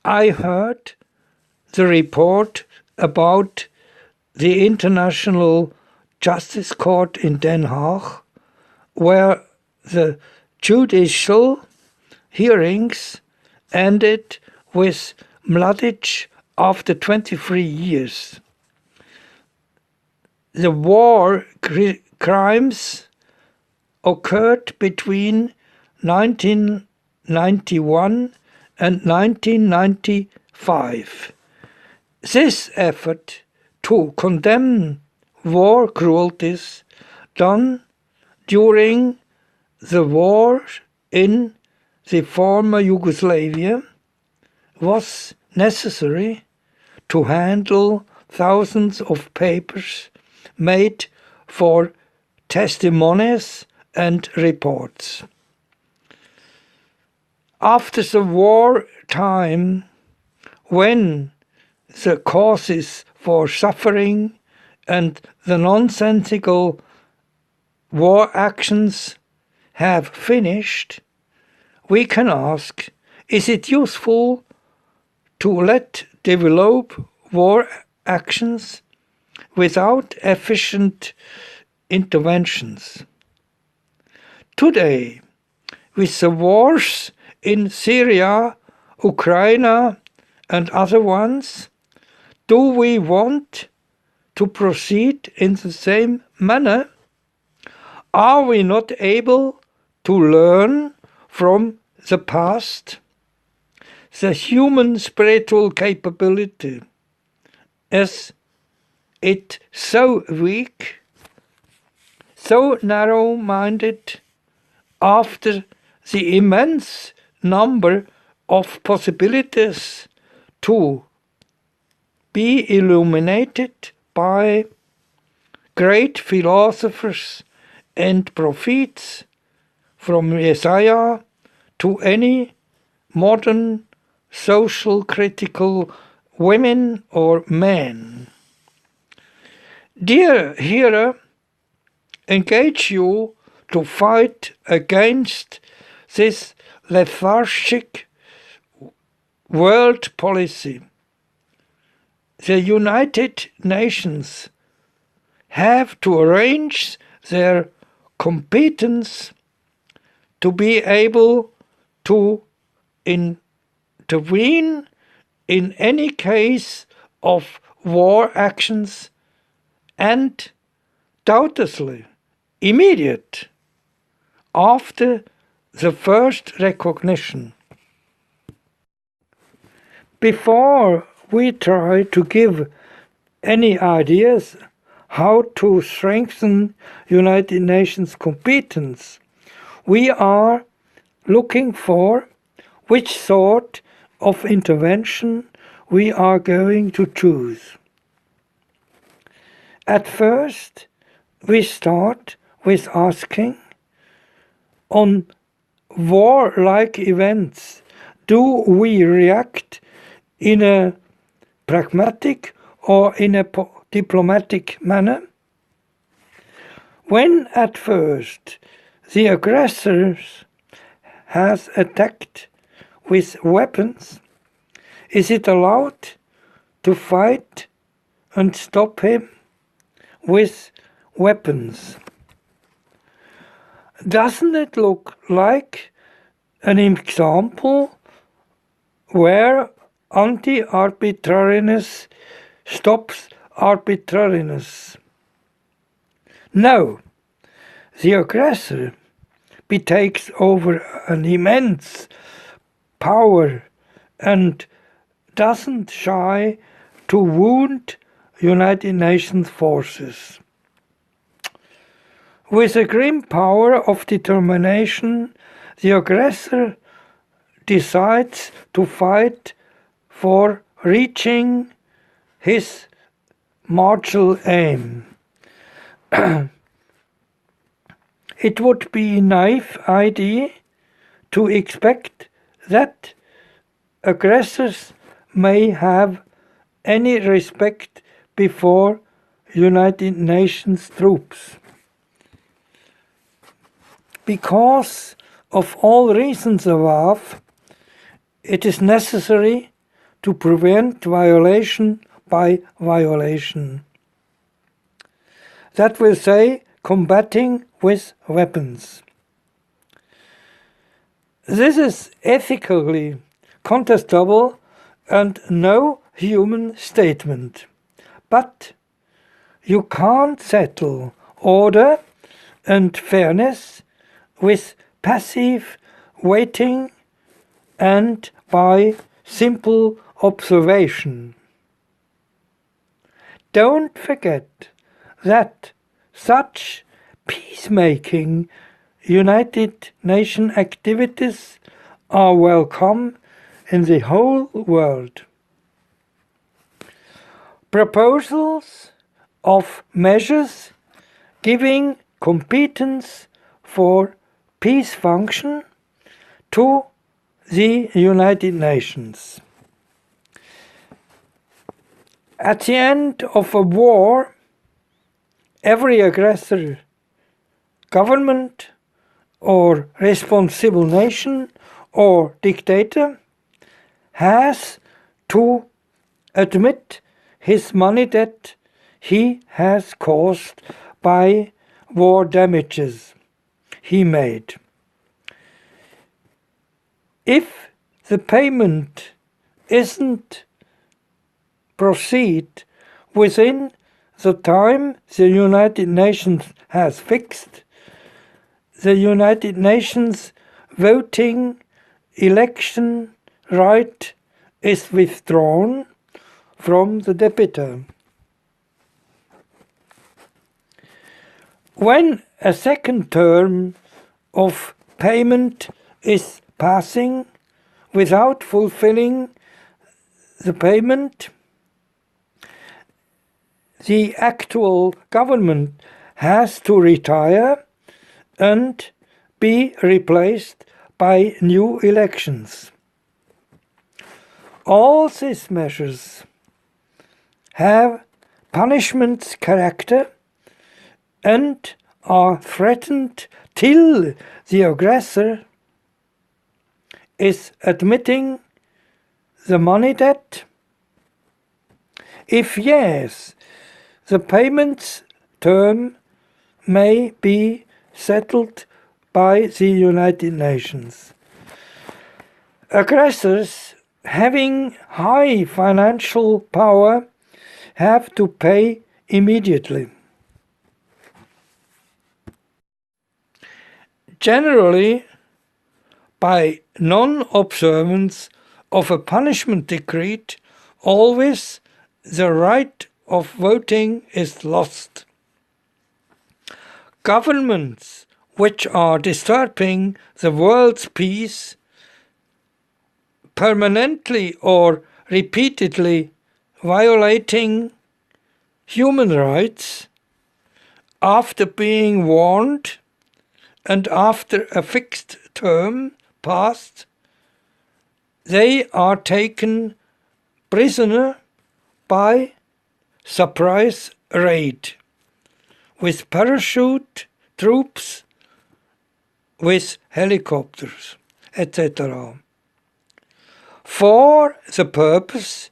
I heard the report about the International Justice Court in Den Haag, where the judicial hearings ended with Mladic after 23 years. The war crimes occurred between 1991 and 1995. This effort to condemn war cruelties done during the war in the former Yugoslavia was necessary to handle thousands of papers made for testimonies and reports. After the war time, when the causes for suffering and the nonsensical war actions have finished, we can ask, is it useful to let develop war actions without efficient interventions? Today, with the wars in Syria, Ukraine, and other ones, do we want to proceed in the same manner? Are we not able to learn from the past? The human spiritual capability, is it so weak, so narrow-minded, after the immense number of possibilities to be illuminated by great philosophers and prophets, from Isaiah to any modern social critical women or men? Dear hearer, engage you to fight against this lethargic world policy. The United Nations have to arrange their competence to be able to intervene in any case of war actions, and doubtlessly immediate after the first recognition. Before we try to give any ideas how to strengthen United Nations competence, we are looking for which sort of intervention we are going to choose. At first, we start with asking, on war-like events, do we react in a pragmatic or in a diplomatic manner? When at first the aggressor has attacked with weapons, is it allowed to fight and stop him with weapons? Doesn't it look like an example where anti-arbitrariness stops arbitrariness? No, the aggressor takes over an immense power and doesn't shy to wound United Nations forces. With a grim power of determination, the aggressor decides to fight for reaching his martial aim. It would be a naive idea to expect that aggressors may have any respect before United Nations troops. Because of all reasons above, it is necessary to prevent violation by violation. That will say combating with weapons. This is ethically contestable and no human statement. But you can't settle order and fairness with passive waiting and by simple observation. Don't forget that such peacemaking United Nations activities are welcome in the whole world. Proposals of measures giving competence for peace function to the United Nations. At the end of a war, every aggressor government or responsible nation or dictator has to admit his money debt he has caused by war damages he made. If the payment isn't proceed within the time the United Nations has fixed, the United Nations voting election right is withdrawn from the debtor. When a second term of payment is passing without fulfilling the payment, the actual government has to retire and be replaced by new elections. All these measures have punishment's character and are threatened till the aggressor is admitting the money debt. If yes, the payment's term may be settled by the United Nations. Aggressors having high financial power have to pay immediately. Generally, by non-observance of a punishment decree, always the right of voting is lost. Governments which are disturbing the world's peace, permanently or repeatedly violating human rights, after being warned and after a fixed term passed, they are taken prisoner by surprise raid with parachute troops, with helicopters, etc., for the purpose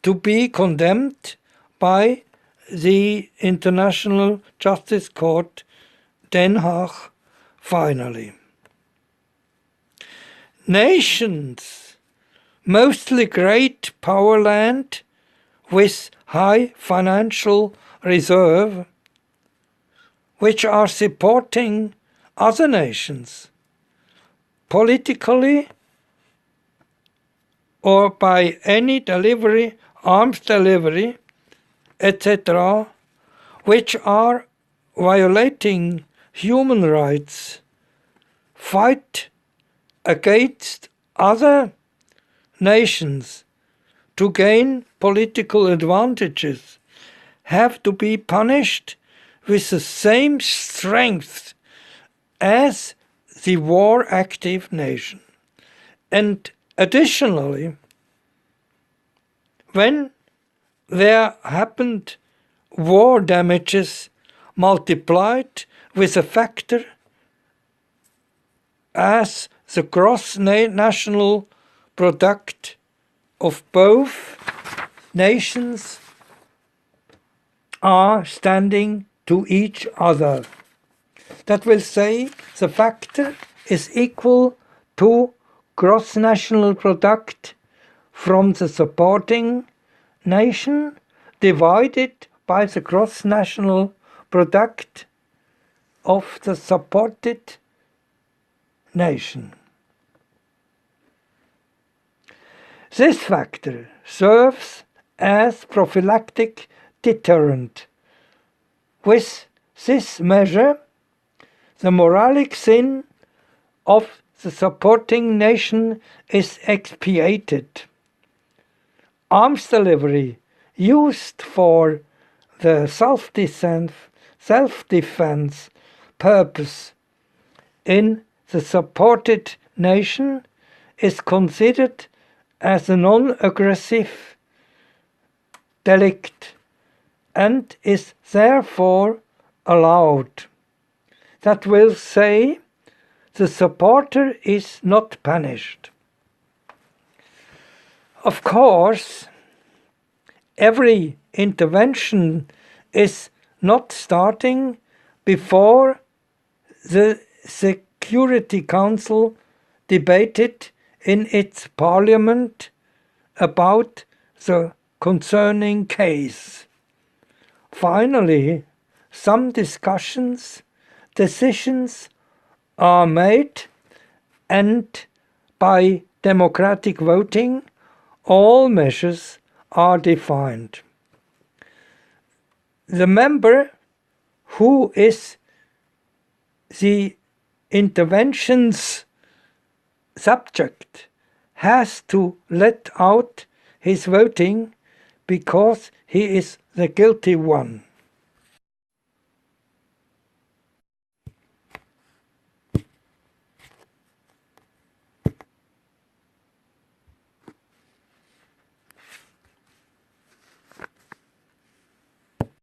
to be condemned by the International Justice Court, Den Haag, finally. Nations, mostly great power land with high financial reserve, which are supporting other nations politically or by any delivery, arms delivery, etc., which are violating human rights, fight against other nations to gain political advantages, have to be punished with the same strength as the war-active nation. And additionally, when there happened war damages multiplied with a factor as the gross national product of both nations are standing to each other. That will say the factor is equal to gross national product from the supporting nation divided by the gross national product of the supported nation. This factor serves as prophylactic deterrent. With this measure, the moralic sin of the supporting nation is expiated. Arms delivery used for the self-defense purpose in the supported nation is considered as a non-aggressive delict and is therefore allowed. That will say, the supporter is not punished. Of course, every intervention is not starting before the Security Council debated in its parliament about the concerning case. Finally, some decisions are made, and by democratic voting, all measures are defined. The member who is the intervention's subject has to let out his voting because he is the guilty one.